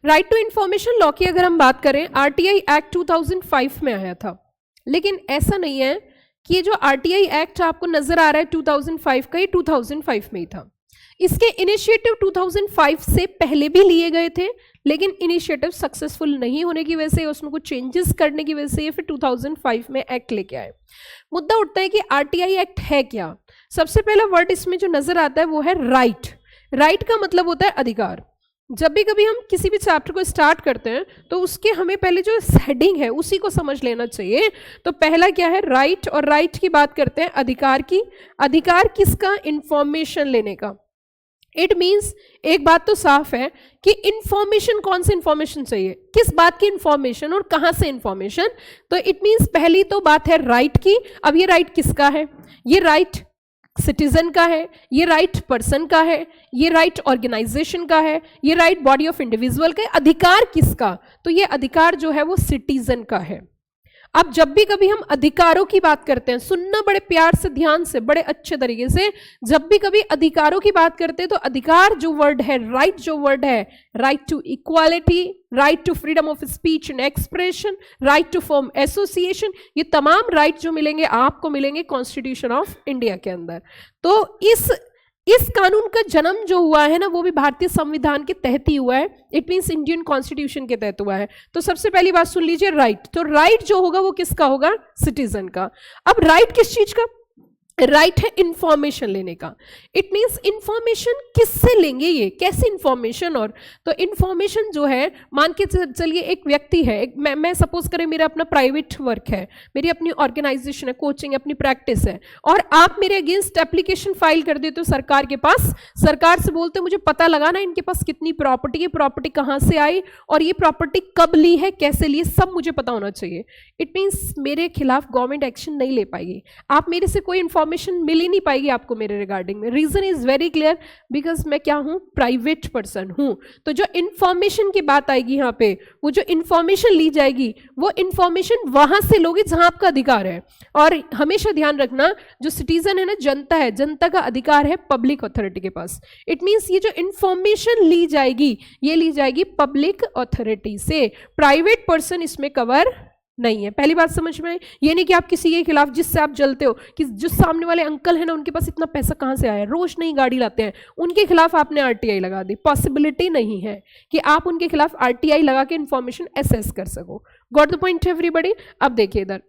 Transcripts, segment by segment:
Right to information law की अगर हम बात करें, आरटीआई एक्ट 2005 में आया था, लेकिन ऐसा नहीं है कि ये जो आरटीआई एक्ट आपको नजर आ रहा है 2005 का, ये 2005 में ही था। इसके इनिशिएटिव 2005 से पहले भी लिए गए थे, लेकिन इनिशिएटिव सक्सेसफुल नहीं होने की वजह से, उसमें कुछ चेंजेस करने की वजह से ये फिर 2005 में एक्ट लेके आए। मुद्दा उठता है कि आरटीआई एक्ट है क्या। सबसे पहला वर्ड इसमें जो नजर आता है वो है राइट। राइट का मतलब होता है अधिकार। जब भी कभी हम किसी भी चैप्टर को स्टार्ट करते हैं तो उसके हमें पहले जो हेडिंग है उसी को समझ लेना चाहिए। तो पहला क्या है, राइट, और राइट की बात करते हैं अधिकार की। अधिकार किसका? इंफॉर्मेशन लेने का। इट मीन्स एक बात तो साफ है कि इंफॉर्मेशन, कौन सी इंफॉर्मेशन चाहिए, किस बात की इंफॉर्मेशन और कहां से इंफॉर्मेशन। तो इट मीन्स पहली तो बात है राइट की। अब ये राइट किसका है? ये राइट सिटीजन का है, ये राइट पर्सन का है, ये राइट ऑर्गेनाइजेशन का है, ये राइट बॉडी ऑफ इंडिविजुअल का है। अधिकार किसका? तो ये अधिकार जो है वो सिटीजन का है। अब जब भी कभी हम अधिकारों की बात करते हैं, सुनना बड़े प्यार से, ध्यान से, बड़े अच्छे तरीके से, जब भी कभी अधिकारों की बात करते हैं तो अधिकार जो वर्ड है, राइट जो वर्ड है, right to equality, right to freedom of speech and expression, right to form association, ये तमाम राइट जो मिलेंगे आपको मिलेंगे कॉन्स्टिट्यूशन ऑफ इंडिया के अंदर। तो इस कानून का जन्म जो हुआ है ना, वो भी भारतीय संविधान के तहत ही हुआ है। इट मीन्स इंडियन कॉन्स्टिट्यूशन के तहत हुआ है। तो सबसे पहली बात सुन लीजिए, राइट। तो राइट जो होगा वो किसका होगा? सिटीजन का। अब राइट किस चीज का? राइट है इंफॉर्मेशन लेने का। इट मीन्स इंफॉर्मेशन किससे लेंगे, ये कैसे इंफॉर्मेशन? और तो इंफॉर्मेशन जो है, मान के चलिए एक व्यक्ति है, मैं सपोज करें मेरा अपना प्राइवेट वर्क है, मेरी अपनी ऑर्गेनाइजेशन है, कोचिंग, अपनी प्रैक्टिस है, और आप मेरे अगेंस्ट एप्लीकेशन फाइल कर देते हो सरकार के पास। सरकार से बोलते हो मुझे पता लगाना इनके पास कितनी प्रॉपर्टी है, प्रॉपर्टी कहाँ से आई, और ये प्रॉपर्टी कब ली है, कैसे ली, सब मुझे पता होना चाहिए। इट मीन्स मेरे खिलाफ गवर्नमेंट एक्शन नहीं ले पाएगी। आप मेरे से कोई इंफॉर्मेशन मिल ही नहीं पाएगी आपको मेरे रिगार्डिंग में। Reason is very clear, because मैं क्या हूं? प्राइवेट पर्सन हूं। तो जो इंफॉर्मेशन की बात आएगी यहाँ पे, वो जो इंफॉर्मेशन ली जाएगी वो इंफॉर्मेशन वहां से लोगे जहां आपका अधिकार है। और हमेशा ध्यान रखना, जो सिटीजन है ना, जनता है, जनता का अधिकार है पब्लिक अथॉरिटी के पास। इट मीन्स ये जो इंफॉर्मेशन ली जाएगी, ये ली जाएगी पब्लिक अथॉरिटी से, प्राइवेट पर्सन इसमें कवर नहीं है। पहली बात समझ में आई? ये नहीं कि आप किसी के खिलाफ, जिससे आप जलते हो कि जो सामने वाले अंकल है ना, उनके पास इतना पैसा कहां से आया, रोज नई गाड़ी लाते हैं, उनके खिलाफ आपने आरटीआई लगा दी। पॉसिबिलिटी नहीं है कि आप उनके खिलाफ आरटीआई लगा के इंफॉर्मेशन एसेस कर सको। Got the point everybody? अब देखिए इधर,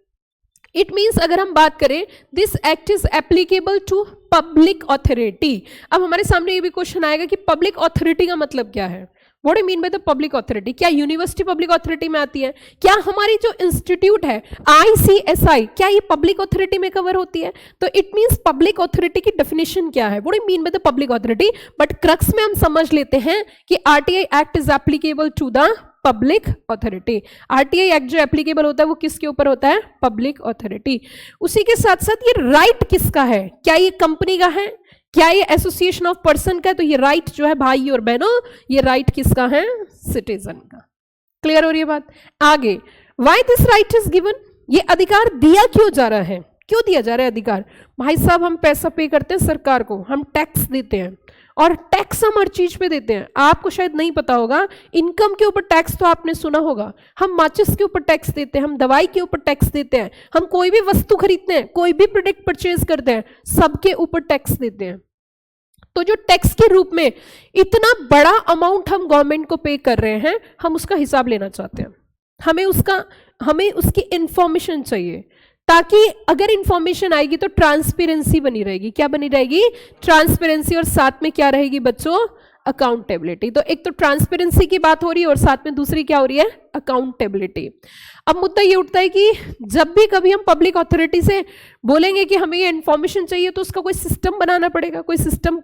इट मीन्स अगर हम बात करें, this act is applicable to public authority. अब हमारे सामने ये भी क्वेश्चन आएगा कि पब्लिक अथॉरिटी का मतलब क्या है? What do you mean by the public authority? क्या यूनिवर्सिटी पब्लिक अथॉरिटी में आती है? क्या हमारी जो इंस्टीट्यूट है ICSI, क्या ये पब्लिक अथॉरिटी में कवर होती है? तो इट मीन्स पब्लिक अथॉरिटी की डेफिनेशन क्या है? What do you mean by the public authority? But crux में हम समझ लेते हैं कि RTI act is applicable to the public authority. RTI act जो एप्लीकेबल होता है वो किसके ऊपर होता है? Public authority. उसी के साथ साथ ये राइट किसका है? क्या ये कंपनी का है? क्या ये एसोसिएशन ऑफ पर्सन का है? तो ये राइट जो है भाई और बहनों, ये राइट किसका है? सिटीजन का। क्लियर हो रही है बात? आगे, why this right is given? ये अधिकार दिया क्यों जा रहा है? क्यों दिया जा रहा है अधिकार? भाई साहब, हम पैसा पे करते हैं सरकार को, हम टैक्स देते हैं, और टैक्स हम हर चीज पे देते हैं। आपको शायद नहीं पता होगा, इनकम के ऊपर टैक्स तो आपने सुना होगा। हम माचिस के ऊपर टैक्स देते हैं, हम दवाई के ऊपर टैक्स देते हैं, हम कोई भी वस्तु खरीदते हैं, कोई भी प्रोडक्ट परचेज करते हैं, सबके ऊपर टैक्स देते हैं। तो जो टैक्स के रूप में इतना बड़ा अमाउंट हम गवर्नमेंट को पे कर रहे हैं, हम उसका हिसाब लेना चाहते हैं। हमें उसकी इंफॉर्मेशन चाहिए, ताकि अगर इंफॉर्मेशन आएगी तो ट्रांसपेरेंसी बनी रहेगी। क्या बनी रहेगी? ट्रांसपेरेंसी। और साथ में क्या रहेगी बच्चों? अकाउंटेबिलिटी। तो एक तो ट्रांसपेरेंसी की बात हो रही है और साथ में दूसरी क्या हो रही है? अकाउंटेबिलिटी। अब मुद्दा ये उठता है कि जब भी कभी हम पब्लिक अथॉरिटी से बोलेंगे कि हमें ये इंफॉर्मेशन चाहिए, तो उसका कोई सिस्टम बनाना पड़ेगा, कोई सिस्टम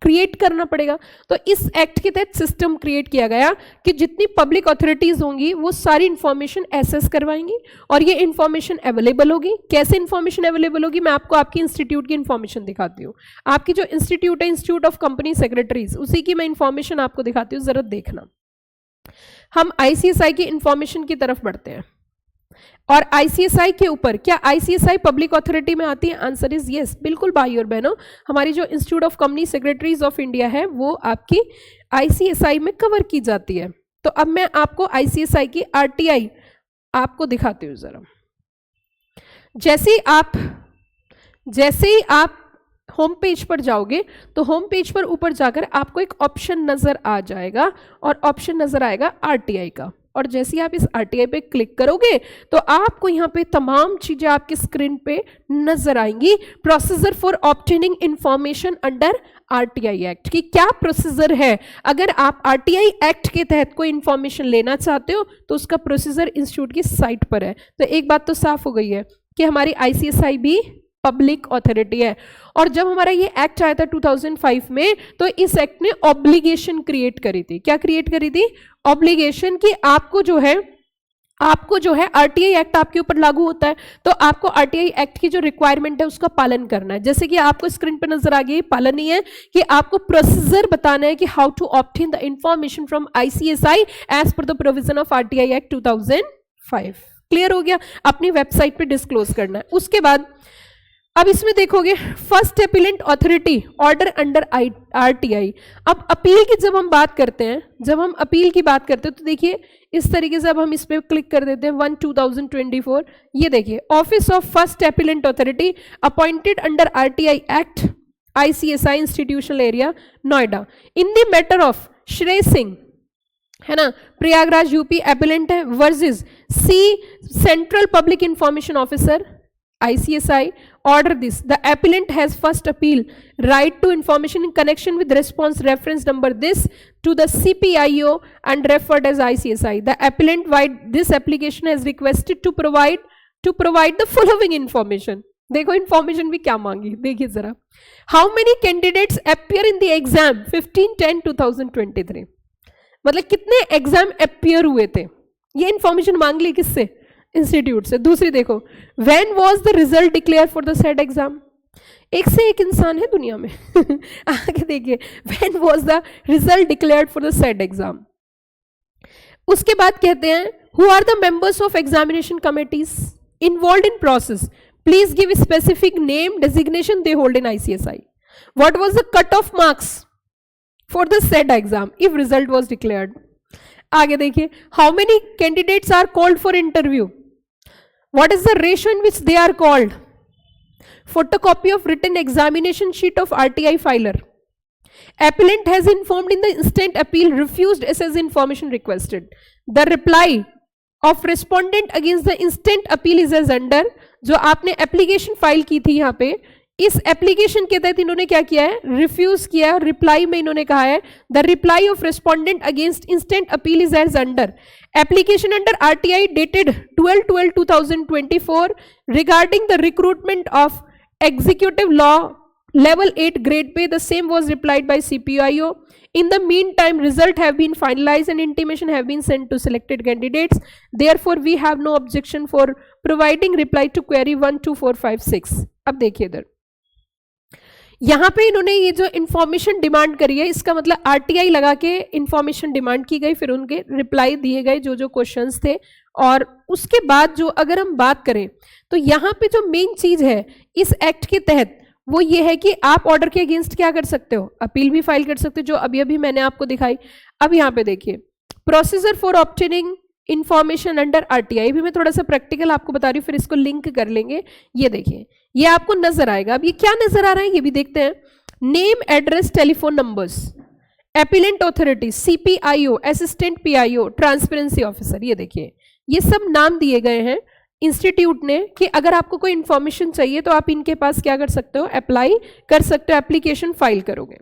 क्रिएट करना पड़ेगा। तो इस एक्ट के तहत सिस्टम क्रिएट किया गया कि जितनी पब्लिक अथॉरिटीज होंगी वो सारी इंफॉर्मेशन एसेस करवाएंगी और ये इंफॉर्मेशन अवेलेबल होगी। कैसे इंफॉर्मेशन अवेलेबल होगी? मैं आपको आपकी इंस्टीट्यूट की इंफॉर्मेशन दिखाती हूँ। आपकी जो इंस्टीट्यूट है, इंस्टीट्यूट ऑफ कंपनी सेक्रेटरीज, उसी की मैं इंफॉर्मेशन आपको दिखाती हूँ, जरा देखना। हम ICSI की इंफॉर्मेशन की तरफ बढ़ते हैं। और ICSI के ऊपर, क्या ICSI पब्लिक अथॉरिटी में आती है? आंसर इज यस, बिल्कुल भाई और बहनों। हमारी जो institute of company secretaries of India है वो आपकी ICSI में कवर की जाती है। तो अब मैं आपको ICSI की RTI आपको दिखाती हूँ जरा। जैसे ही आप होम पेज पर जाओगे तो होम पेज पर ऊपर जाकर आपको एक ऑप्शन नजर आ जाएगा और ऑप्शन नजर आएगा RTI का, और जैसे ही आप इस RTI पे क्लिक करोगे तो आपको यहाँ पे तमाम चीजें आपकी स्क्रीन पे नजर आएंगी। Procedure for obtaining information under RTI act की क्या प्रोसीजर है। अगर आप RTI एक्ट के तहत कोई इंफॉर्मेशन लेना चाहते हो तो उसका प्रोसीजर इंस्टीट्यूट की साइट पर है। तो एक बात तो साफ हो गई है कि हमारी ICSI भी पब्लिक अथॉरिटी है। और जब हमारा ये एक्ट आया था 2005 में, तो इस एक्ट ने ऑब्लिगेशन क्रिएट करी थी। क्या क्रिएट करी थी? ऑब्लिगेशन की आपको जो है RTI एक्ट आपके ऊपर लागू होता है, तो आपको RTI एक्ट की जो रिक्वायरमेंट है उसका पालन करना है। जैसे कि आपको स्क्रीन पर नजर आ गई, पालन नहीं है कि आपको प्रोसीजर बताना है कि how to obtain the information from ICSI as per the provision of RTI act 2005। Clear हो गया? अपनी वेबसाइट पे डिस्क्लोज करना है। उसके बाद अब इसमें देखोगे first appellate authority order under RTI। अब अपील की जब हम अपील की बात करते हैं तो देखिए इस तरीके से अब हम इस पे क्लिक कर देते हैं 1/2024। ये देखिए office of first appellate authority appointed under RTI act ICSI institutional area Noida in the matter of श्रेय सिंह, है ना, प्रयागराज यूपी अपीलेंट है, versus C central public information officer ICSI order this. The appellant has first appeal right to information in connection with response reference number this to the CPIO and referred as ICSI. The appellant by this application has requested to provide the following information. देखो information भी क्या मांगी, देखिए जरा। How many candidates appear in the exam 15/10/2023, मतलब कितने exam appear हुए थे, ये इंफॉर्मेशन मांग ली किससे? इंस्टीट्यूट से। दूसरी देखो when was the result declare for the said exam, एक से एक इंसान है दुनिया में आगे देखिए when was the result declared for the said exam. उसके बाद कहते हैं who are the members of examination committees involved in process, please give specific name designation they hold in ICSI, what was the cut off marks for the said exam if result was declared. आगे देखिए how many candidates are called for interview, what is the ratio in which they are called, photocopy of written examination sheet of RTI filer, appellant has informed in the instant appeal refused SS information requested, the reply of respondent against the instant appeal is as under। जो आपने application file की थी यहाँ पे, इस application के तहत इन्होंने क्या किया है? रिफ्यूज किया है। रिप्लाई में इन्होंने कहा है the reply of respondent against instant appeal is as under, application under RTI dated 12/12/2024 regarding the recruitment of executive law level 8 grade pay, the same was replied by CPIO. In the meantime result have been finalized and intimation have been sent to selected candidates, therefore we have no objection for providing reply to query 12456। अब देखिए इधर यहाँ पे इन्होंने ये जो information demand करी है, इसका मतलब RTI लगा के इंफॉर्मेशन डिमांड की गई, फिर उनके रिप्लाई दिए गए जो क्वेश्चंस थे। और उसके बाद जो अगर हम बात करें तो यहाँ पे जो मेन चीज है इस एक्ट के तहत वो ये है कि आप ऑर्डर के अगेंस्ट क्या कर सकते हो? अपील भी फाइल कर सकते हो, जो अभी अभी मैंने आपको दिखाई। अब यहाँ पे देखिए procedure for obtaining information under RTI, भी मैं थोड़ा सा प्रैक्टिकल आपको बता रही हूँ, फिर इसको लिंक कर लेंगे। ये देखिए ये आपको नजर आएगा। अब ये क्या नजर आ रहा है ये भी देखते हैं। Name, address, telephone numbers, appellate authority, CPIO, assistant PIO, transparency officer, ये देखिए ये सब नाम दिए गए हैं इंस्टीट्यूट ने कि अगर आपको कोई इंफॉर्मेशन चाहिए तो आप इनके पास क्या कर सकते हो? अप्लाई कर सकते हो, एप्लीकेशन फाइल करोगे।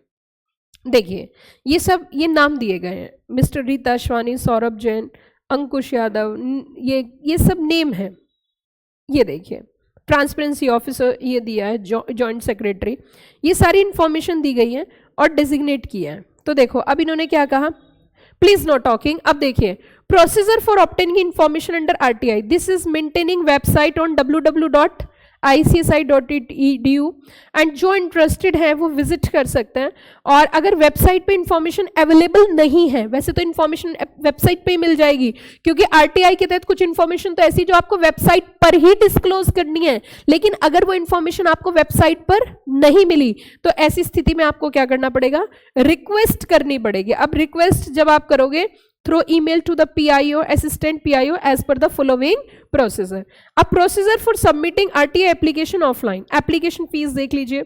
देखिए ये सब ये नाम दिए गए हैं, मिस्टर रीता अश्वानी, सौरभ जैन, अंकुश यादव, ये सब नेम है। ये देखिए ट्रांसपेरेंसी ऑफिसर ये दिया है, जॉइंट सेक्रेटरी, ये सारी इंफॉर्मेशन दी गई है और डेजिग्नेट किया है। तो देखो अब इन्होंने क्या कहा, प्लीज नो टॉकिंग। अब देखिए procedure for obtaining information under RTI, this is maintaining website on www.ICSI.edu and जो इंटरेस्टेड है वो विजिट कर सकते हैं। और अगर वेबसाइट पे इंफॉर्मेशन अवेलेबल नहीं है, वैसे तो इंफॉर्मेशन वेबसाइट पे ही मिल जाएगी, क्योंकि RTI के तहत कुछ इंफॉर्मेशन तो ऐसी जो आपको वेबसाइट पर ही डिस्क्लोज करनी है, लेकिन अगर वो इंफॉर्मेशन आपको वेबसाइट पर नहीं मिली तो ऐसी स्थिति में आपको क्या करना पड़ेगा? रिक्वेस्ट करनी पड़ेगी। अब रिक्वेस्ट जब आप करोगे through email to the PIO, assistant PIO as per the following procedure. अब procedure for submitting RTI application offline. application fees देख लीजिए,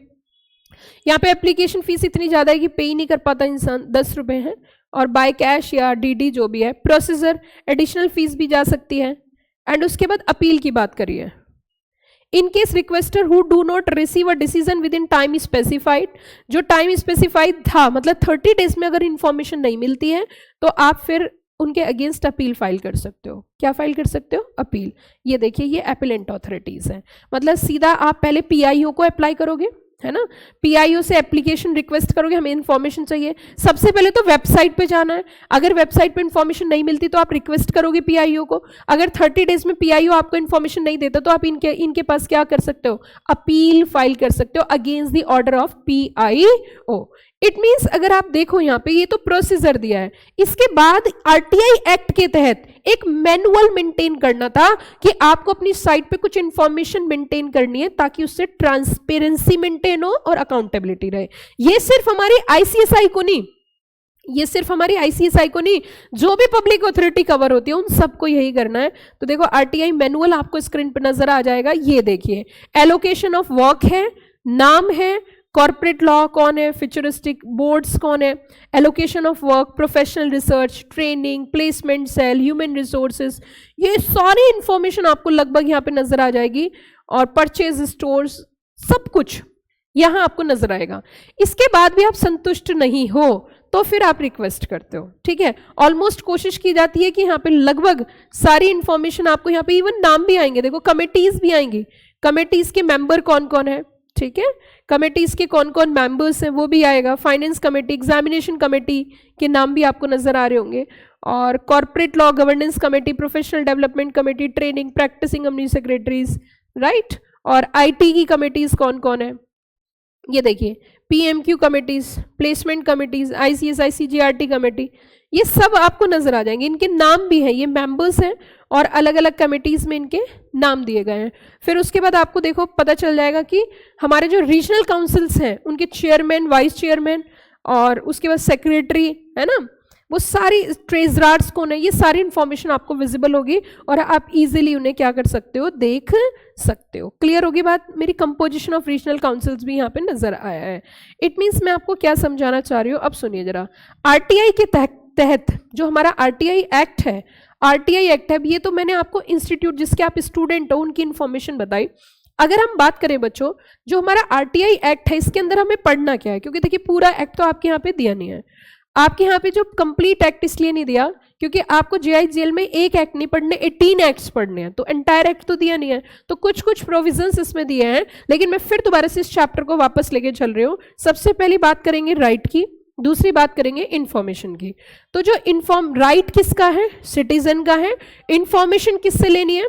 यहाँ पे एप्लीकेशन फीस इतनी ज़्यादा है कि पे ही नहीं कर पाता इंसान, 10 रुपये है, और बाय कैश या DD जो भी है. प्रोसीजर एडिशनल फीस भी जा सकती है. एंड उसके बाद अपील की बात करिए. In case requester who do not receive a decision with in time specified, जो टाइम स्पेसिफाइड था मतलब 30 डेज में अगर इंफॉर्मेशन नहीं मिलती है तो आप फिर उनके अगेंस्ट अपील फाइल कर सकते हो. क्या फाइल कर सकते हो? अपील. ये देखिए ये अपीलेंट ऑथोरिटीज है, मतलब सीधा आप पहले PIO को अप्लाई करोगे, है ना, PIO से एप्लीकेशन रिक्वेस्ट करोगे, हमें इन्फॉर्मेशन चाहिए. सबसे पहले तो वेबसाइट पे जाना है. अगर वेबसाइट पे इन्फॉर्मेशन नहीं मिलती तो आप रिक्वेस्ट करोगे PIO को. अगर 30 डेज में PIO आपको इन्फॉर्मेशन नहीं देता तो आप इनके पास क्या कर सकते हो? अपील फाइल कर सकते हो against the order of PIO. It means अगर आप देखो यहाँ पे ये तो प्रोसीजर दिया है, इसके बाद RTI एक्ट के तहत एक मैनुअल मेंटेन करना था कि आपको अपनी साइट पे कुछ इंफॉर्मेशन मेंटेन करनी है ताकि उससे ट्रांसपेरेंसी मेंटेन हो और अकाउंटेबिलिटी रहे. ये सिर्फ हमारी ICSI को नहीं, ये सिर्फ हमारी ICSI को नहीं, जो भी पब्लिक अथॉरिटी कवर होती है उन सबको यही करना है. तो देखो RTI मैनुअल आपको स्क्रीन पर नजर आ जाएगा. ये देखिए एलोकेशन ऑफ वर्क है, नाम है, कॉर्पोरेट लॉ कौन है, फ्यूचरिस्टिक बोर्ड्स कौन है, allocation of work, professional research, training, placement cell, human resources, ये सारी इंफॉर्मेशन आपको लगभग यहाँ पे नजर आ जाएगी. और परचेज स्टोर्स, सब कुछ यहाँ आपको नजर आएगा. इसके बाद भी आप संतुष्ट नहीं हो तो फिर आप रिक्वेस्ट करते हो. ठीक है, ऑलमोस्ट कोशिश की जाती है कि यहाँ पे लगभग सारी इंफॉर्मेशन आपको, यहाँ पे इवन नाम भी आएंगे, देखो कमेटीज भी आएंगी, कमेटीज के मेंबर कौन कौन है. ठीक है, कमेटीज के कौन कौन मेंबर्स हैं वो भी आएगा. फाइनेंस कमेटी, एग्जामिनेशन कमेटी के नाम भी आपको नजर आ रहे होंगे, और corporate law governance committee, professional development committee, training, practicing company secretaries, right. और IT की कमेटीज कौन कौन है ये देखिए, PMQ committees, placement committees, ICSI CGRT committee, ये सब आपको नजर आ जाएंगे. इनके नाम भी हैं, ये मेंबर्स हैं और अलग अलग कमेटीज में इनके नाम दिए गए हैं. फिर उसके बाद आपको देखो पता चल जाएगा कि हमारे जो रीजनल काउंसिल्स हैं उनके चेयरमैन, वाइस चेयरमैन और उसके बाद सेक्रेटरी, है ना, वो सारी ट्रेजरार्स कौन है, ये सारी इंफॉर्मेशन आपको विजिबल होगी और आप इजीली उन्हें क्या कर सकते हो, देख सकते हो. क्लियर होगी बात मेरी. कंपोजिशन ऑफ रीजनल काउंसिल्स भी यहाँ पे नजर आया है. इट मीन्स मैं आपको क्या समझाना चाह रही हूँ, अब सुनिए जरा. RTI के तहत जो हमारा RTI एक्ट है, RTI एक्ट है, ये तो मैंने आपको इंस्टीट्यूट जिसके आप स्टूडेंट हो उनकी इंफॉर्मेशन बताई. अगर हम बात करें बच्चों, जो हमारा RTI एक्ट है इसके अंदर हमें पढ़ना क्या है, क्योंकि देखिए पूरा एक्ट तो आपके यहाँ पे दिया नहीं है. आपके यहाँ पे जो कंप्लीट एक्ट इसलिए नहीं दिया क्योंकि आपको JIGL में एक एक्ट नहीं पढ़ने, 18 एक्ट्स पढ़ने हैं, तो एंटायर एक्ट तो दिया नहीं है, तो कुछ कुछ प्रोविजंस इसमें दिए हैं. लेकिन मैं फिर दोबारा से इस चैप्टर को वापस लेके चल रही हूँ. सबसे पहली बात करेंगे राइट की, दूसरी बात करेंगे इंफॉर्मेशन की. तो जो राइट किसका है, सिटीजन का है. इंफॉर्मेशन किससे लेनी है,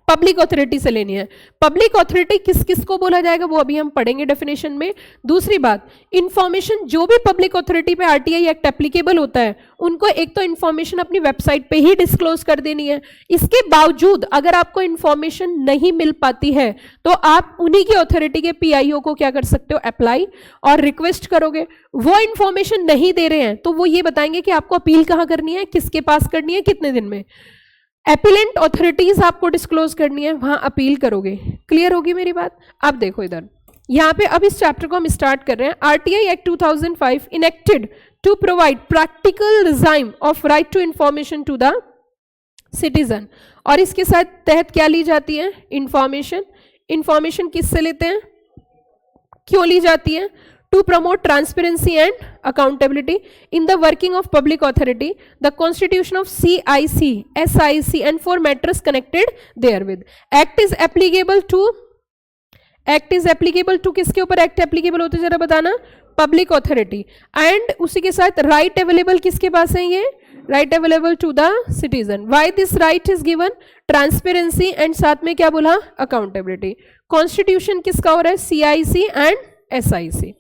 पब्लिक अथॉरिटी से लेनी है. पब्लिक अथॉरिटी किस किस को बोला जाएगा वो अभी हम पढ़ेंगे डेफिनेशन में. दूसरी बात, इंफॉर्मेशन जो भी पब्लिक अथॉरिटी पे RTI एक्ट एप्लीकेबल होता है उनको एक तो इंफॉर्मेशन अपनी वेबसाइट पे ही डिस्क्लोज कर देनी है. इसके बावजूद अगर आपको इंफॉर्मेशन नहीं मिल पाती है तो आप उन्हीं की अथॉरिटी के PIO को क्या कर सकते हो, अप्लाई और रिक्वेस्ट करोगे. वो इंफॉर्मेशन नहीं दे रहे हैं तो वो ये बताएंगे कि आपको अपील कहाँ करनी है, किसके पास करनी है, कितने दिन में. एपिलेंट ऑथोरिटीज आपको डिस्क्लोज करनी है, वहां अपील करोगे. क्लियर होगी मेरी बात. अब देखो इधर, यहाँ पे अब इस चैप्टर को हम स्टार्ट कर रहे हैं. RTI act 2005 enacted to provide practical regime of right to information to the citizen. और इसके साथ तहत क्या ली जाती है, इंफॉर्मेशन. इंफॉर्मेशन किससे लेते हैं, क्यों ली जाती है, to promote transparency and accountability in the working of public authority, the constitution of CIC, SIC and for matters connected therewith. Act is applicable to किसके ऊपर एक्ट एप्लीकेबल होते जरा बताना, पब्लिक अथॉरिटी. एंड उसी के साथ राइट अवेलेबल किसके पास है, ये right available to the citizen. Why this right is given, transparency and साथ में क्या बोला, अकाउंटेबिलिटी. कॉन्स्टिट्यूशन किसका हो रहा है, CIC एंड SIC.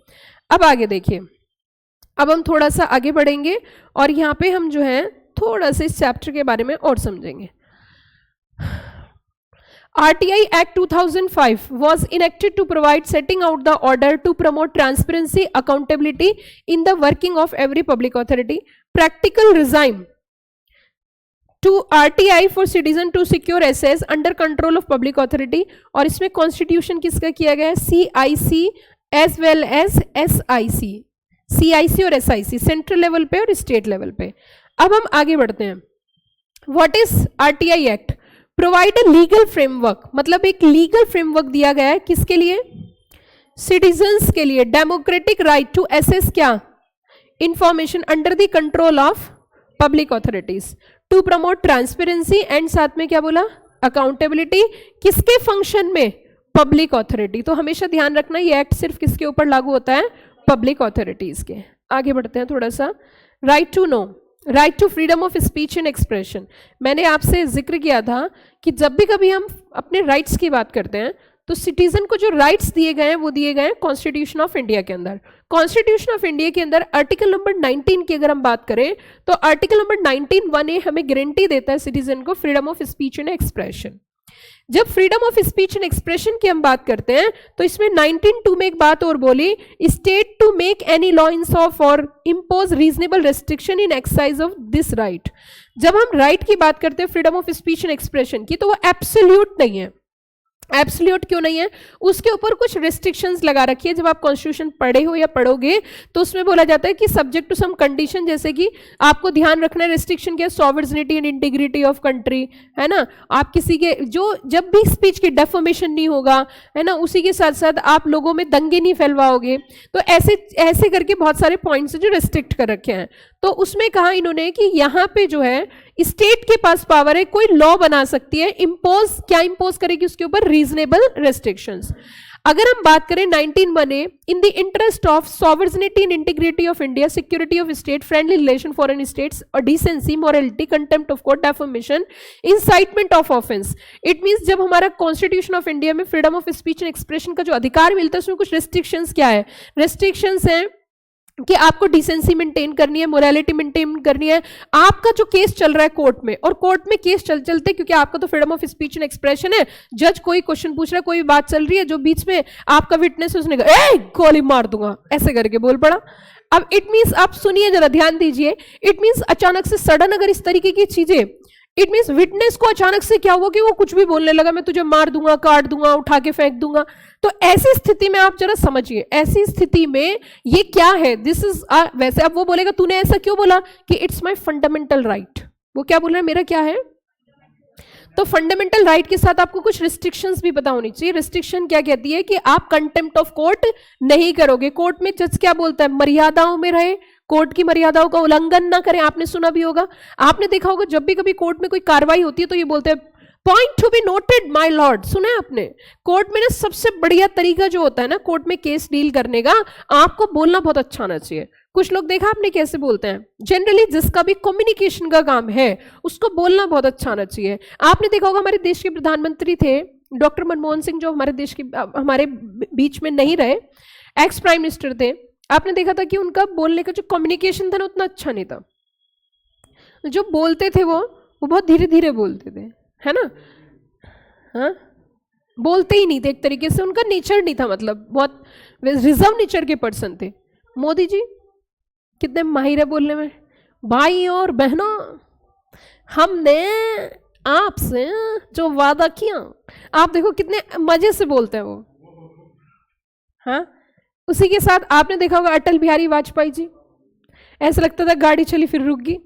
अब आगे देखिए, अब हम थोड़ा सा आगे बढ़ेंगे और यहाँ पे हम जो है थोड़ा सा इस चैप्टर के बारे में और समझेंगे. RTI Act 2005 was enacted to provide setting out the order to promote transparency, accountability in the working of every public authority, practical regime to RTI for citizen to secure access under control of public authority, और इसमें constitution किसका किया गया है, CIC as well as SIC, CIC और SIC central level पे और state level पे। अब हम आगे बढ़ते हैं। What is RTI act? Provide a legal framework, मतलब एक लीगल फ्रेमवर्क दिया गया है किसके लिए, सिटीजन्स के लिए, डेमोक्रेटिक राइट टू एसेस क्या, information under the control of public authorities, to promote transparency and साथ में क्या बोला, अकाउंटेबिलिटी, किसके फंक्शन में, पब्लिक ऑथोरिटी। तो हमेशा ध्यान रखना ये एक्ट सिर्फ किसके ऊपर लागू होता है, पब्लिक ऑथोरिटीज के। आगे बढ़ते हैं थोड़ा सा। Right to know, right to freedom of speech and expression. मैंने आपसे जिक्र किया था कि जब भी कभी हम अपने राइट्स की बात करते हैं तो सिटीजन को जो राइट्स दिए गए हैं वो दिए गए हैं कॉन्स्टिट्यूशन ऑफ इंडिया के अंदर। कॉन्स्टिट्यूशन ऑफ इंडिया के अंदर आर्टिकल नंबर 19 की अगर हम बात करें तो आर्टिकल नंबर 19(1)(a) हमें गारंटी देता है सिटीजन को freedom of speech and expression. जब freedom of speech and expression की हम बात करते हैं तो इसमें 19(2) में एक बात और बोली, state to make any law in of और impose reasonable restriction in exercise of this right. जब हम राइट की बात करते हैं freedom of speech and expression की, तो वो एब्सोल्यूट नहीं है। एब्सोल्यूट क्यों नहीं है? उसके ऊपर कुछ रिस्ट्रिक्शंस लगा रखी है। जब आप कॉन्स्टिट्यूशन पढ़े हो या पढ़ोगे तो उसमें बोला जाता है कि सब्जेक्ट टू सम कंडीशन, जैसे कि आपको ध्यान रखना है रिस्ट्रिक्शन क्या, sovereignty and integrity of country, है ना। आप किसी के जो जब भी स्पीच की डेफर्मेशन नहीं होगा, है ना, उसी के साथ साथ आप लोगों में दंगे नहीं फैलवाओगे। तो ऐसे ऐसे करके बहुत सारे पॉइंट्स जो रिस्ट्रिक्ट कर रखे हैं। तो उसमें कहा इन्होंने कि यहाँ पे जो है स्टेट के पास पावर है, कोई लॉ बना सकती है, इम्पोज क्या इम्पोज करेगी उसके ऊपर, रीजनेबल रेस्ट्रिक्शंस। अगर हम बात करें 19(1)(a), in the interest of sovereignty and integrity of India, security of state, friendly relation foreign states और decency, morality, contempt of court, defamation, incitement of offence. It means जब हमारा कॉन्स्टिट्यूशन ऑफ इंडिया में freedom of speech and expression का जो अधिकार मिलता है उसमें कुछ रेस्ट्रिक्शंस क्या है, रेस्ट्रिक्शंस हैं कि आपको डिसेंसी मेंटेन करनी है, मोरालिटी मेंटेन करनी है। आपका जो केस चल रहा है कोर्ट में, और कोर्ट में केस चलते क्योंकि आपका तो freedom of speech and expression है, जज कोई क्वेश्चन पूछ रहा है, कोई बात चल रही है, जो बीच में आपका विटनेस उसने कहा ए गोली मार दूंगा ऐसे करके बोल पड़ा। अब इट मीन्स आप सुनिए जरा, ध्यान दीजिए, इट मीन्स अचानक से सडन अगर इस तरीके की चीजें, इट मीन्स विटनेस को अचानक से क्या हुआ कि वो कुछ भी बोलने लगा, मैं तुझे मार दूंगा, काट दूंगा, उठा के फेंक दूंगा। तो ऐसी स्थिति में आप जरा समझिए, ऐसी स्थिति में ये क्या है, दिस इज वैसे अब वो बोलेगा तूने ऐसा क्यों बोला कि इट्स माय फंडामेंटल राइट। वो क्या बोल रहा है, मेरा क्या है। तो फंडामेंटल राइट के साथ आपको कुछ रिस्ट्रिक्शंस भी पता होनी चाहिए। रिस्ट्रिक्शन क्या कहती है कि आप कंटेम्प्ट ऑफ कोर्ट नहीं करोगे। कोर्ट में जज क्या बोलता है, मर्यादाओं में रहे, कोर्ट की मर्यादाओं का उल्लंघन ना करें। आपने सुना भी होगा, आपने देखा होगा, जब भी कभी कोर्ट में कोई कार्रवाई होती है तो ये बोलते हैं point to be noted my Lord. सुना है आपने, कोर्ट में ना सबसे बढ़िया तरीका जो होता है ना कोर्ट में केस डील करने का, आपको बोलना बहुत अच्छा आना चाहिए। कुछ लोग देखा आपने कैसे बोलते हैं, जनरली जिसका भी कम्युनिकेशन का काम है उसको बोलना बहुत अच्छा आना चाहिए। आपने देखा होगा हमारे देश के प्रधानमंत्री थे डॉक्टर मनमोहन सिंह, जो हमारे देश के हमारे बीच में नहीं रहे, एक्स प्राइम मिनिस्टर थे। आपने देखा था कि उनका बोलने का जो कम्युनिकेशन था ना उतना अच्छा नहीं था। जो बोलते थे वो बहुत धीरे धीरे बोलते थे, है ना, हाँ, बोलते ही नहीं थे एक तरीके से, उनका नेचर नहीं था, मतलब बहुत रिजर्व नेचर के पर्सन थे। मोदी जी कितने माहिर है बोलने में। भाई और बहनों, हमने आपसे जो वादा किया, आप देखो कितने मजे से बोलते हैं वो, हाँ। उसी के साथ आपने देखा होगा अटल बिहारी वाजपेयी जी, ऐसा लगता था गाड़ी चली फिर रुक गई।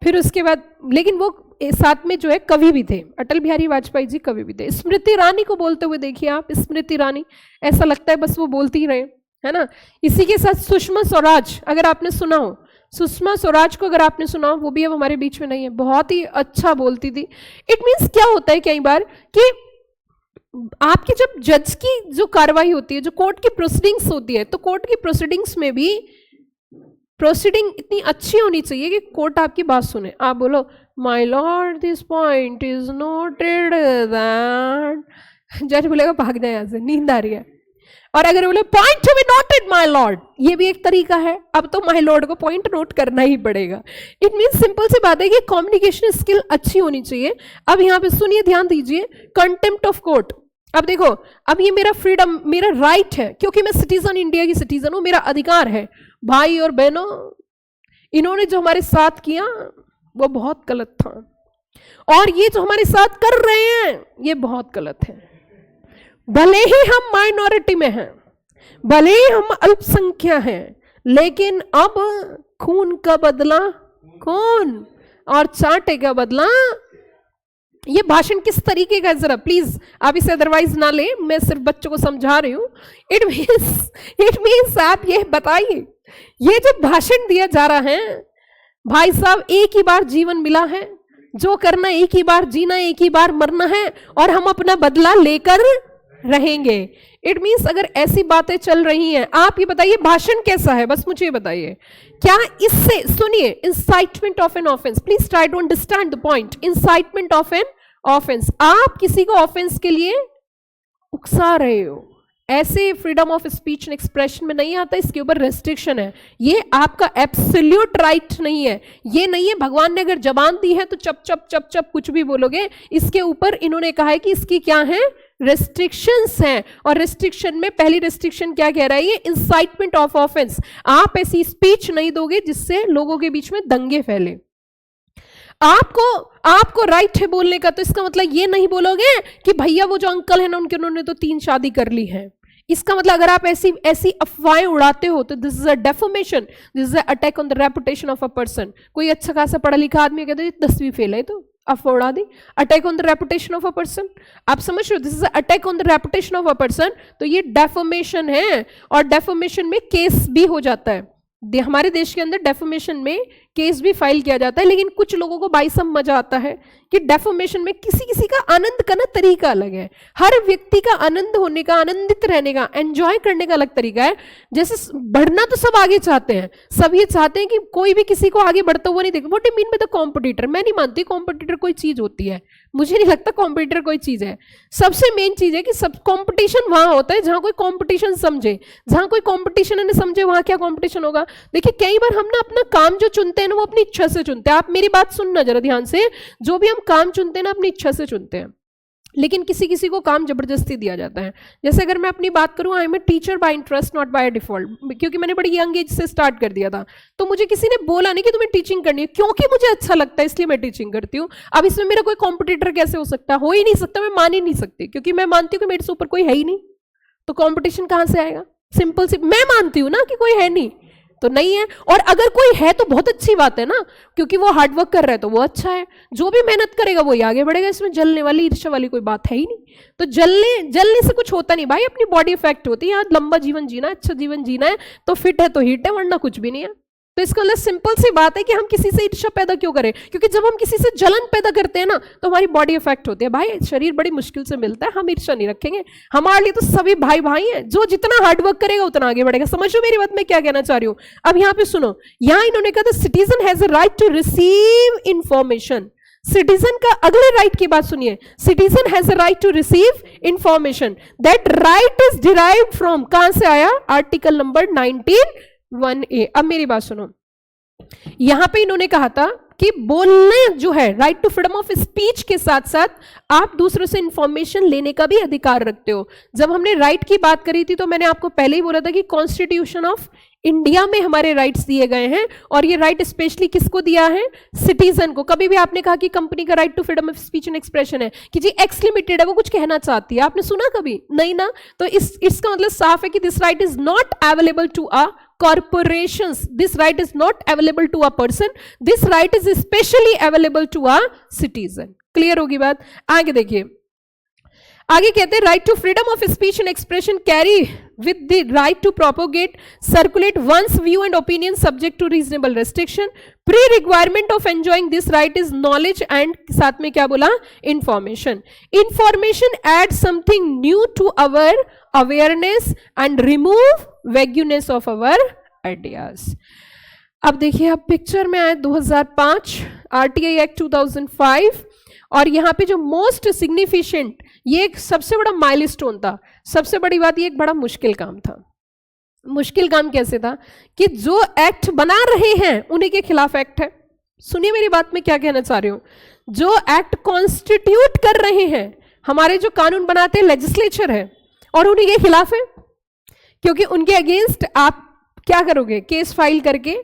फिर उसके बाद, लेकिन वो साथ में जो है कवि भी थे, अटल बिहारी वाजपेयी जी कवि भी थे। स्मृति ईरानी को बोलते हुए देखिए आप, स्मृति ईरानी, ऐसा लगता है बस वो बोलती ही रहे, है ना। इसी के साथ सुषमा स्वराज, अगर आपने सुना हो, सुषमा स्वराज को अगर आपने सुना हो, वो भी अब हमारे बीच में नहीं है, बहुत ही अच्छा बोलती थी। इट मीन्स क्या होता है कई बार कि आपकी जब जज की जो कार्रवाई होती है, जो कोर्ट की प्रोसीडिंग्स होती है, तो कोर्ट की प्रोसीडिंग्स में भी प्रोसीडिंग इतनी अच्छी होनी चाहिए कि कोर्ट आपकी बात सुने। आप बोलो my Lord this point is noted that, जज बोलेगा भाग जाए यहाँ से, नींद आ रही है। और अगर बोले point to be noted my Lord, ये भी एक तरीका है, अब तो माय लॉर्ड को पॉइंट नोट करना ही पड़ेगा। इट मीन्स सिंपल सी बात है कि कम्युनिकेशन स्किल अच्छी होनी चाहिए। अब यहाँ पे सुनिए, ध्यान दीजिए, कंटेम्प्ट ऑफ कोर्ट। अब देखो, अब ये मेरा फ्रीडम, मेरा राइट है, क्योंकि मैं सिटीजन, इंडिया की सिटीजन हूं, मेरा अधिकार है। भाई और बहनों, इन्होंने जो हमारे साथ किया वो बहुत गलत था। और ये जो हमारे साथ कर रहे हैं ये बहुत गलत है। भले ही हम माइनॉरिटी में हैं, भले ही हम अल्पसंख्या हैं, लेकिन अब खून का बदला खून और चाटे का बदला। ये भाषण किस तरीके का है जरा प्लीज आप इसे अदरवाइज ना ले, मैं सिर्फ बच्चों को समझा रही हूं। इट मीन्स आप ये बताइए, ये जो भाषण दिया जा रहा है, भाई साहब एक ही बार जीवन मिला है, जो करना एक ही बार, जीना एक ही बार, मरना है, और हम अपना बदला लेकर रहेंगे। इट मीन्स अगर ऐसी बातें चल रही हैं, आप ये बताइए भाषण कैसा है, बस मुझे ये बताइए। क्या इससे, सुनिए, incitement of an offence, please try to understand the point. Incitement of an offence, आप किसी को ऑफेंस के लिए उकसा रहे हो, ऐसे freedom of speech and expression में नहीं आता, इसके ऊपर रेस्ट्रिक्शन है। ये आपका एब्सोल्यूट राइट नहीं है, ये नहीं है भगवान ने अगर जबान दी है तो चप चप चप चप कुछ भी बोलोगे। इसके ऊपर इन्होंने कहा है कि इसकी क्या है, रेस्ट्रिक्शंस हैं। और रेस्ट्रिक्शन में पहली रेस्ट्रिक्शन क्या कह रहा है, ये इंसाइटमेंट ऑफ ऑफेंस। आप ऐसी स्पीच नहीं दोगे जिससे लोगों के बीच में दंगे फैले। आपको राइट है बोलने का, तो इसका मतलब ये नहीं बोलोगे कि भैया वो जो अंकल है ना उन्होंने तो 3 शादी कर ली है। इसका मतलब अगर आप ऐसी अफवाहें उड़ाते हो तो this is a deformation, this is a attack on the reputation of a person. कोई अच्छा खासा पढ़ा लिखा आदमी कहते हैं 10वीं फेल है तो अफवाह उड़ा दी, attack on the reputation of a person. आप समझ रहे हो, this is attack on the reputation of a person, तो ये डेफोमेशन है। और डेफोमेशन में केस भी हो जाता है, हमारे देश के अंदर डेफोमेशन में केस भी फाइल किया जाता है। लेकिन कुछ लोगों को भाई सब मजा आता है कि डेफोमेशन में किसी का आनंद का ना तरीका अलग है। हर व्यक्ति का आनंद होने का, आनंदित रहने का, एंजॉय करने का अलग तरीका है। जैसे बढ़ना तो सब आगे चाहते हैं, सब ये चाहते हैं कि कोई भी किसी को आगे बढ़ता हुआ नहीं देखे। What do mean by the competitor? मैं नहीं मानती कॉम्पिटिटर कोई चीज होती है, मुझे नहीं लगता कॉम्पिटिटर कोई चीज है। सबसे मेन चीज है कि सब कॉम्पिटिशन वहां होता है जहां कोई कॉम्पिटिशन समझे, जहां कोई कॉम्पिटिशन ने समझे वहां क्या कॉम्पिटिशन होगा। देखिए कई बार हम ना अपना काम जो चुनते हैं ना वो अपनी इच्छा से चुनते हैं। आप मेरी बात सुनना जरा ध्यान से, जो भी हम काम चुनते हैं ना अपनी इच्छा से चुनते हैं, लेकिन किसी को काम जबरदस्ती दिया जाता है। जैसे अगर मैं अपनी बात करूं, I am a teacher by interest not by default, क्योंकि मैंने बड़ी यंग एज से स्टार्ट कर दिया था। तो मुझे किसी ने बोला नहीं कि तुम्हें टीचिंग करनी है, क्योंकि मुझे अच्छा लगता है इसलिए मैं टीचिंग करती हूँ। अब इसमें मेरा कोई कॉम्पिटिटर कैसे हो सकता है? हो ही नहीं सकता, मैं मान ही नहीं सकती, क्योंकि मैं मानती हूँ कि मेरे से ऊपर कोई है ही नहीं, तो कॉम्पिटिशन कहां से आएगा? सिंपल सी मैं मानती हूँ ना कि कोई है नहीं तो नहीं है। और अगर कोई है तो बहुत अच्छी बात है ना, क्योंकि वो हार्डवर्क कर रहा है तो वो अच्छा है। जो भी मेहनत करेगा वो ही आगे बढ़ेगा, इसमें जलने वाली, ईर्ष्या वाली कोई बात है ही नहीं। तो जलने से कुछ होता नहीं भाई, अपनी बॉडी इफेक्ट होती है। यहाँ लंबा जीवन जीना है, अच्छा जीवन जीना है तो फिट है तो हिट है, वरना कुछ भी नहीं है। तो इसका मतलब सिंपल सी बात है कि हम किसी से ईर्ष्या पैदा क्यों करें? क्योंकि जब हम किसी से जलन पैदा करते हैं ना तो हमारी बॉडी इफेक्ट होती है। भाई शरीर बड़ी मुश्किल से मिलता है, हम ईर्ष्या नहीं रखेंगे। हमारे लिए तो सभी भाई भाई हैं, जो जितना हार्डवर्क करेगा उतना आगे बढ़ेगा। समझ लो मेरी बात मैं क्या कहना चाह रही हूँ। अब यहाँ पे सुनो, यहाँ इन्होंने कहा citizen has a right to receive information. Citizen का अगले राइट की बात सुनिए, citizen has a right to receive information. That right is derived from, कहां से आया? Article number 19(1)(a। अब मेरी बात सुनो, यहां पे इन्होंने कहा था कि बोलने जो है, right to freedom of speech के साथ साथ आप दूसरों से इंफॉर्मेशन लेने का भी अधिकार रखते हो। जब हमने राइट की बात करी थी तो मैंने आपको पहले ही बोला था कि कॉन्स्टिट्यूशन ऑफ इंडिया में हमारे राइट्स दिए गए हैं, और ये राइट स्पेशली किसको दिया है? सिटीजन को। कभी भी आपने कहा कि कंपनी का right to freedom of speech and expression है कि जी एक्स लिमिटेड है वो कुछ कहना चाहती है, आपने सुना कभी? नहीं ना। तो इसका मतलब साफ है कि this right is not available to a corporations, this right is not available to a person, this right is especially available to a citizen। Clear होगी बात? आगे देखिए, आगे कहते हैं right to freedom of speech and expression carry with the right to propagate circulate one's view and opinion subject to reasonable restriction. Pre requirement of enjoying this right is knowledge and साथ में क्या बोला? Information. Information add something new to our awareness and remove vagueness of our ideas. अब देखिए, अब picture में आए 2005 RTI act 2005, और यहां पे जो मोस्ट सिग्निफिकेंट, ये एक सबसे बड़ा माइलस्टोन था। सबसे बड़ी बात, ये एक बड़ा मुश्किल काम था। मुश्किल काम कैसे था कि जो एक्ट बना रहे हैं उन्हीं के खिलाफ एक्ट है। सुनिए मेरी बात, में क्या कहना चाह रही हूं। जो एक्ट कॉन्स्टिट्यूट कर रहे हैं, हमारे जो कानून बनाते हैं लेजिस्लेचर है, और उन्हीं के खिलाफ है, क्योंकि उनके अगेंस्ट आप क्या करोगे, केस फाइल करके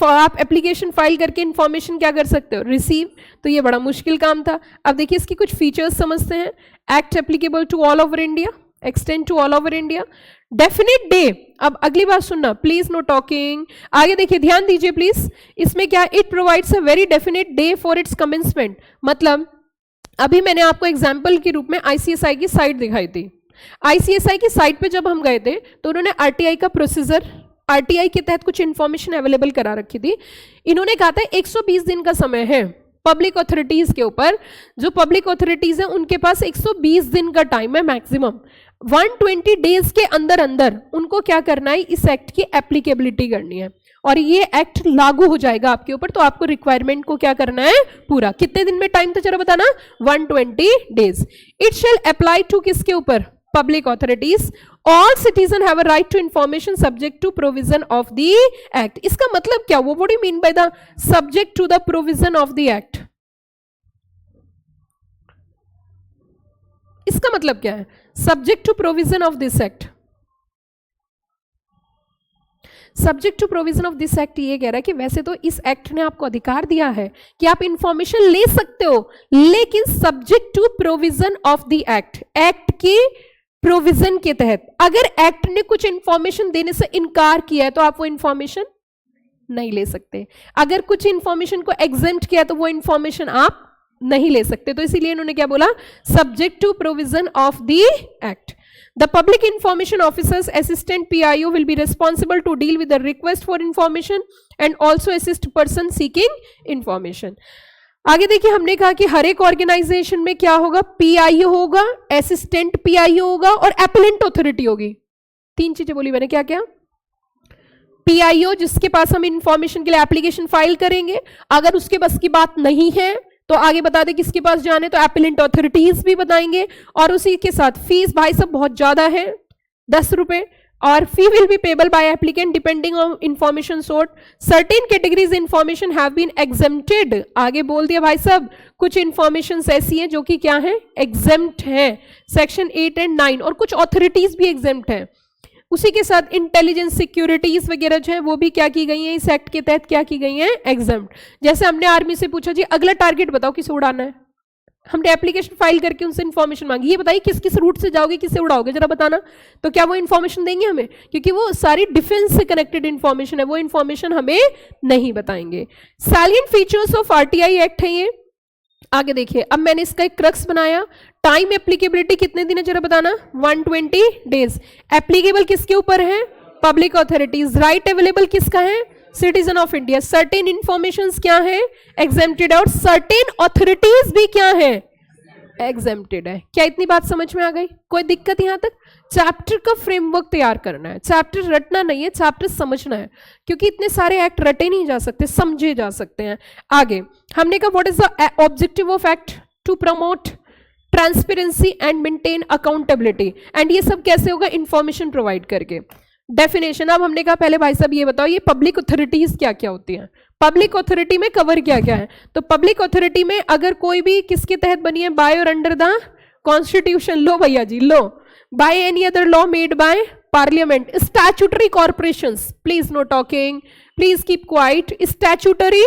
आप एप्लीकेशन फाइल करके इंफॉर्मेशन क्या कर सकते हो, रिसीव। तो ये बड़ा मुश्किल काम था। अब देखिए इसकी कुछ फीचर्स समझते हैं। Act applicable to all over India, extend to all over India. Definite day, अब अगली बात सुनना प्लीज, नो टॉकिंग। आगे देखिए, ध्यान दीजिए प्लीज, इसमें क्या, it provides a very definite day for its commencement. मतलब अभी मैंने आपको एग्जाम्पल के रूप में आईसीएसआई की साइट दिखाई थी। आईसीएसआई की साइट पे जब हम गए थे तो उन्होंने आरटीआई का प्रोसीजर, आरटीआई के तहत कुछ इंफॉर्मेशन अवेलेबल करा रखी थी। इन्होंने कहा था 120 दिन का समय है पब्लिक अथॉरिटीज के ऊपर। जो पब्लिक अथॉरिटीज है उनके पास 120 दिन का टाइम है मैक्सिमम। 120 डेज के अंदर अंदर उनको क्या करना है, इस एक्ट की एप्लीकेबिलिटी करनी है और ये एक्ट लागू हो जाएगा आपके ऊपर। तो आपको रिक्वायरमेंट को क्या करना है पूरा। कितने दिन में टाइम था जरा बताना, 120 days. It shall apply to किसके ऊपर, public authorities. All citizen have a right to information subject to provision of the act. इसका मतलब क्या, वो what do you mean by the subject to the provision of the act. इसका मतलब क्या है, subject to provision of this act. Subject to provision of this act ये कह रहा है कि वैसे तो इस एक्ट ने आपको अधिकार दिया है कि आप इंफॉर्मेशन ले सकते हो, लेकिन subject to provision of the act, act के प्रोविजन के तहत। अगर एक्ट ने कुछ इंफॉर्मेशन देने से इनकार किया है तो आप वो इंफॉर्मेशन नहीं ले सकते। अगर कुछ इंफॉर्मेशन को एग्जेम्प्ट किया तो वो इंफॉर्मेशन आप नहीं ले सकते। तो इसीलिए इन्होंने क्या बोला, subject to provision of the act. The public information officers, assistant PIO will be responsible to deal with the request for information and also assist person seeking information. आगे देखिए, हमने कहा कि हर एक ऑर्गेनाइजेशन में क्या होगा, PIO होगा, असिस्टेंट PIO होगा और एपेलेंट अथॉरिटी होगी। तीन चीजें बोली मैंने, क्या क्या, PIO जिसके पास हम इंफॉर्मेशन के लिए एप्लीकेशन फाइल करेंगे, अगर उसके बस की बात नहीं है तो आगे बता दे किसके पास जाने, तो एपेलेंट अथॉरिटीज भी बताएंगे। और उसी के साथ फीस भाई सब बहुत ज्यादा है, 10 रुपए, और fee will be payable by applicant depending on information sort. Certain categories information have been exempted. आगे बोल दिया भाई सब, कुछ इंफॉर्मेशन ऐसी हैं जो कि क्या है, एग्जेम्प्ट है, सेक्शन 8 और 9, और कुछ अथॉरिटीज भी एग्जेम्प्ट है। उसी के साथ इंटेलिजेंस सिक्योरिटीज वगैरह जो है वो भी क्या की गई है, इस एक्ट के तहत क्या की गई है, एग्जेम्प्ट। जैसे हमने आर्मी से पूछा जी अगला टारगेट बताओ किसे उड़ाना है, हमने एप्लीकेशन फाइल करके उनसे इन्फॉर्मेशन मांगी, ये बताइए किस किस रूट से जाओगे, किससे उड़ाओगे, जरा बताना। तो क्या वो इन्फॉर्मेशन देंगे हमें, क्योंकि वो सारी डिफेंस से कनेक्टेड इन्फॉर्मेशन है, वो इन्फॉर्मेशन हमें नहीं बताएंगे। Salient features of RTI act है ये। आगे देखिए, अब मैंने इसका एक क्रक्स बनाया, टाइम एप्लीकेबिलिटी कितने दिन है जरा बताना, 120 डेज। एप्लीकेबल किसके ऊपर है, पब्लिक अथॉरिटीज। राइट अवेलेबल किसका है, citizen of India. Certain informations क्या है, एग्जेम्प्टेड है, और सर्टेन अथॉरिटीज भी क्या है, एग्जेम्प्टेड है। क्या इतनी बात समझ में आ गई, कोई दिक्कत यहां तक। चैप्टर का फ्रेमवर्क तैयार करना है, चैप्टर रटना नहीं है, चैप्टर समझना है, क्योंकि इतने सारे एक्ट रटे नहीं जा सकते, समझे जा सकते हैं। आगे हमने कहा what is the objective of act, to promote transparency and maintain accountability. And ये सब कैसे होगा, इंफॉर्मेशन प्रोवाइड करके। डेफिनेशन, अब हमने कहा पहले भाई साहब ये बताओ ये पब्लिक अथॉरिटीज क्या क्या होती हैं, पब्लिक अथॉरिटी में कवर क्या क्या है। तो पब्लिक अथॉरिटी में अगर कोई भी किसके तहत बनी है, बाय और अंडर द कॉन्स्टिट्यूशन, लो भैया जी लो, by any other law made by parliament, statutory corporations, please no talking, please keep quiet, statutory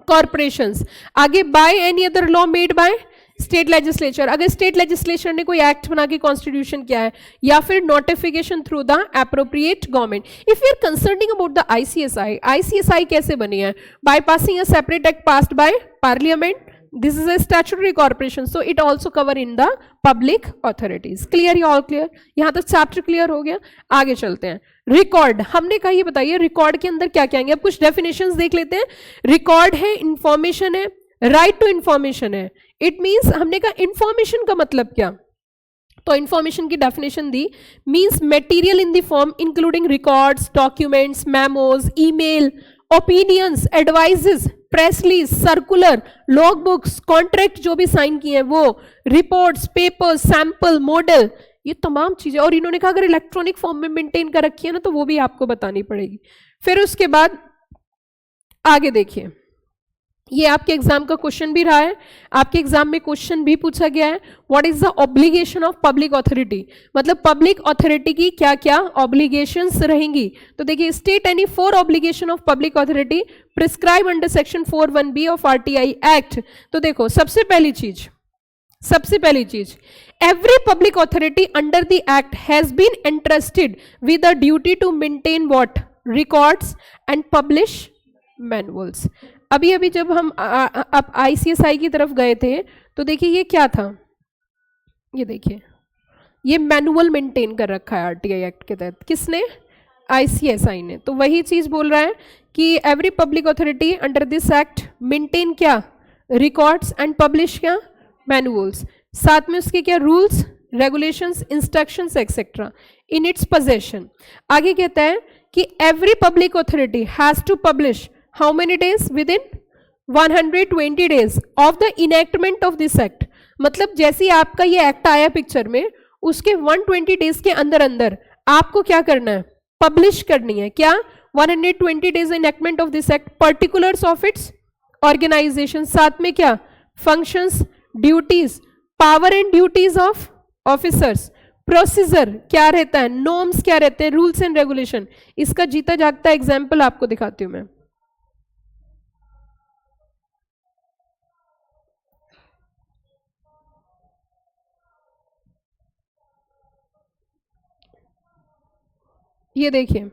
corporations. आगे by any other law made by state legislature, अगर स्टेट लेजिस्लेचर ने कोई act बना के कॉन्स्टिट्यूशन किया है, या फिर notification through the appropriate government. If you are concerning about the ICSI, ICSI कैसे बनी है, by passing a separate act passed by parliament, this is a statutory corporation, so it also cover in the public authorities. Clear, या all clear, यहां तक chapter clear हो गया। आगे चलते हैं, रिकॉर्ड। हमने कहा ये बताइए रिकॉर्ड के अंदर क्या क्या आएंगे, अब कुछ डेफिनेशंस देख लेते हैं। रिकॉर्ड है, इंफॉर्मेशन है, राइट टू इंफॉर्मेशन है। इट मीन्स, हमने कहा इंफॉर्मेशन का मतलब क्या, तो इंफॉर्मेशन की definition the, means material in the form including records, documents, memos, email, opinions, advises, press release, circular, log books, contract जो भी साइन किए हैं वो, रिपोर्ट्स, पेपर्स, सैंपल, मॉडल, ये तमाम चीजें। और इन्होंने कहा अगर इलेक्ट्रॉनिक फॉर्म में मेंटेन कर रखी है ना तो वो भी आपको बतानी पड़ेगी। फिर उसके बाद आगे देखिए, ये आपके एग्जाम का क्वेश्चन भी रहा है, आपके एग्जाम में क्वेश्चन भी पूछा गया है। What is the obligation of public authority, मतलब पब्लिक अथॉरिटी की क्या क्या ऑब्लिगेशंस रहेंगी। तो देखिए, state any 4 obligation of public authority prescribe under section 4(1)(b) of RTI act. तो देखो, सबसे पहली चीज, every public authority under the act has been entrusted with a duty to maintain what? Records and publish manuals। अभी जब हम अब ICSI की तरफ गए थे तो देखिए ये क्या था, ये देखिए ये मैनुअल मेंटेन कर रखा है RTI एक्ट के तहत, किसने? ICSI ने। तो वही चीज बोल रहा है कि every public authority under this act maintain क्या? रिकॉर्ड्स एंड पब्लिश क्या? मैनुअल्स, साथ में उसके क्या? Rules, regulations, instructions etcetera in its possession. आगे कहता है कि every public authority has to publish how many days? Within 120 days of the enactment of this act. मतलब जैसे ही आपका ये एक्ट आया पिक्चर में, उसके 120 डेज के अंदर अंदर आपको क्या करना है? पब्लिश करनी है। क्या? 120 days enactment of this act, particulars of its organisation, साथ में क्या? Functions, duties, power and duties of officers, procedure क्या रहता है, नॉर्म्स क्या रहते हैं, रूल्स एंड रेगुलेशन। इसका जीता जागता एग्जाम्पल आपको दिखाती हूं मैं। ये देखिए,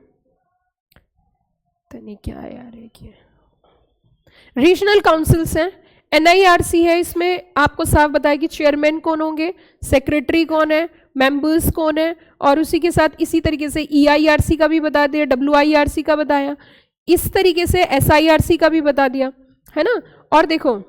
तनी क्या है यार, एक रीजनल काउंसिल्स हैं, NIRC है, इसमें आपको साफ बताया कि चेयरमैन कौन होंगे, सेक्रेटरी कौन है, मेंबर्स कौन है, और उसी के साथ इसी तरीके से EIRC का भी बता दिया, WIRC का बताया, इस तरीके से SIRC का भी बता दिया, है ना। और देखो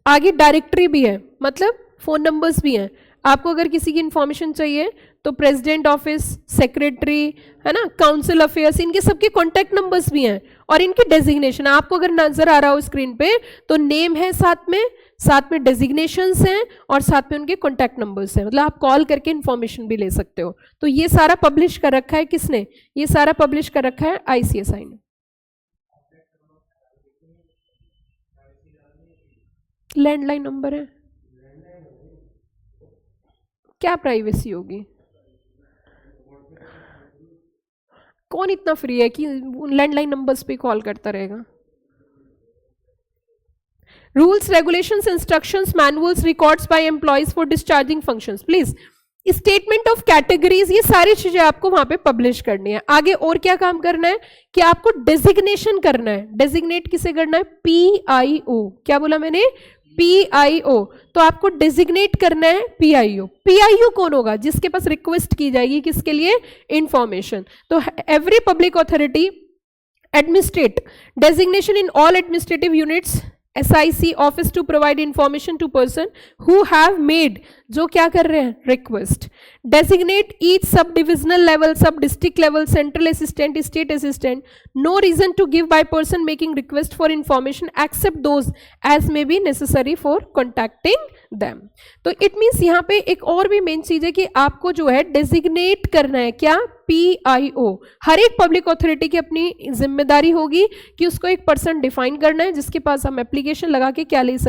आगे डायरेक्टरी भी है, मतलब फोन नंबर्स भी हैं। आपको अगर किसी की इंफॉर्मेशन चाहिए तो प्रेसिडेंट ऑफिस, सेक्रेटरी, है ना, काउंसिल अफेयर्स, इनके सबके कॉन्टैक्ट नंबर्स भी हैं और इनकी डेजिग्नेशन आपको अगर नजर आ रहा हो स्क्रीन पे तो नेम है, साथ में डेजिग्नेशंस हैं और साथ में उनके कॉन्टैक्ट नंबर्स हैं, मतलब आप कॉल करके इंफॉर्मेशन भी ले सकते हो। तो ये सारा पब्लिश कर रखा है किसने? ये सारा पब्लिश कर रखा है ICSI ने। लैंडलाइन नंबर है, क्या प्राइवेसी होगी? कौन इतना फ्री है कि लैंडलाइन नंबर्स पे कॉल करता रहेगा? Rules, regulations, instructions, manuals, records by employees for discharging functions, please statement of categories, ये सारी चीजें आपको वहां पे पब्लिश करनी है। आगे और क्या काम करना है कि आपको डेजिग्नेशन करना है। डेजिग्नेट किसे करना है? PIO। क्या बोला मैंने? PIO। तो आपको डेजिग्नेट करना है PIO। PIO कौन होगा? जिसके पास रिक्वेस्ट की जाएगी किसके लिए? इंफॉर्मेशन। तो every public authority administrate designation in all administrative units SIC office to provide information to person who have made, जो क्या कर रहे हैं? Request. Designate each sub divisional level, sub district level, central assistant, state assistant, no reason to give by person making request for information except those as may be necessary for contacting them. तो it means यहाँ पे एक और भी main चीज है कि आपको जो है डेजिग्नेट करना है, क्या? PIO। हर एक पब्लिक अथॉरिटी की अपनी जिम्मेदारी होगी कि उसको एक पर्सन डिफाइन करना है जिसके पास हम एप्लीकेशन लगा के क्या ले सकते